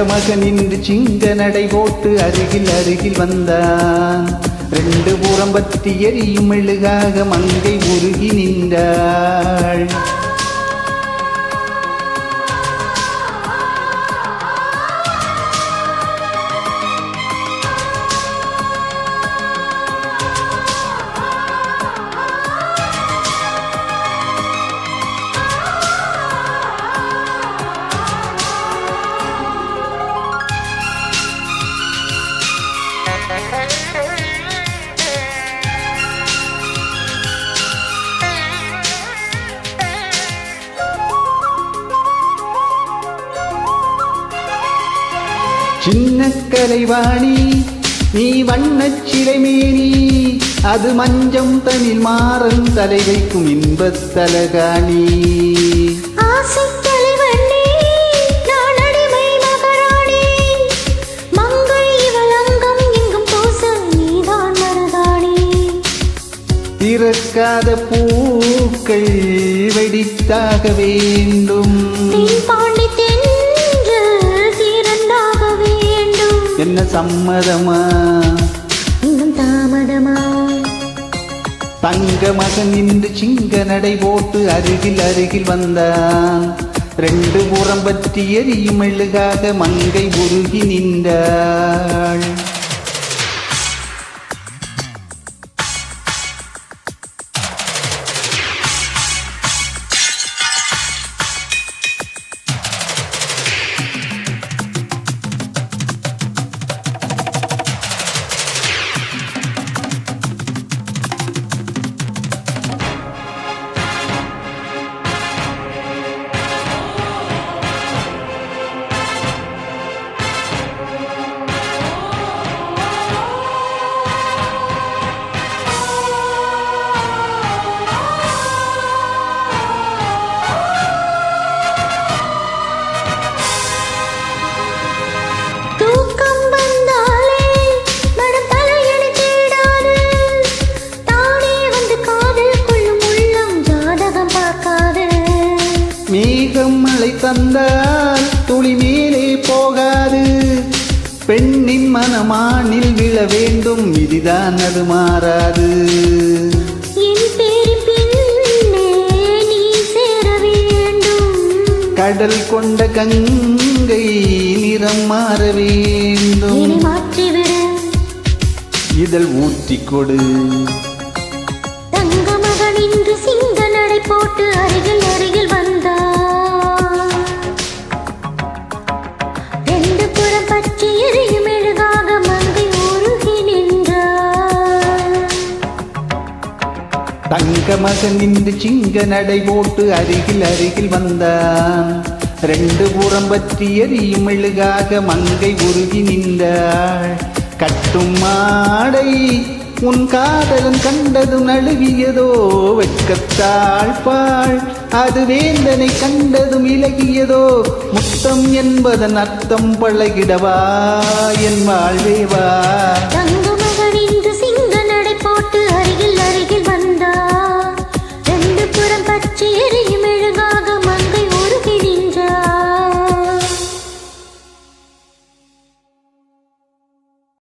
மகன் இன்று சிங்க நடை போட்டு அருகில் அருகில் வந்தான். ரெண்டு புறம் பற்றி எரியும் மெழுகாக மங்கை உருகி நின்றாள். சின்ன கலைவாணி நீ வண்ணச் சிலைமேனி, அது மஞ்சம் தனில் மாறன் தலை வைக்கும் இன்பத் தலகாணி. திறக்காத பூக்கள் வெடித்தாக வேண்டும், என்ன சம்மதமா இன்னும் தாமதமா? தங்க மகன் இன்று சிங்க நடை போட்டு அருகில் அருகில் வந்தான். ரெண்டு புறம் பற்றி எரியும் மெழுகாக மங்கை உருகி நின்றாள். மேகம் மழை தந்தால் துளி மேலே போகாது, பெண்ணின் மனமானில் விழ வேண்டும், இதுதான் அது மாறாது. கடல் கொண்ட கங்கை நிறம் மாற வேண்டும், இதழ் ஊற்றிக் கொடு. தங்க மகன் இன்று சிங்க நடை போட்டு அருகில் அருகில் வந்தார். ரெண்டு புறம் பற்றி எரியும் மெழுகாக மங்கை உருகி நின்றார். தங்க மகன் இன்று சிங்க நடை போட்டு அருகில் அருகில் வந்தான். ரெண்டு புறம் பற்றி எரியும் மெழுகாக மங்கை உருகி நின்றாள். கட்டும் மாடை உன் காதலன் கண்டதும் நழுவியதோ, வெட்கத்தாள் பாள் அது வேந்தனை கண்டதும் இலகியதோ. முத்தம் என்பதன் அர்த்தம் பழகிடவா என் வாழ்வேவா. தங்க மகன் இன்று சிங்க நடை போட்டு அருகில் அருகில் வந்தார். ரெண்டு புறம் பற்றி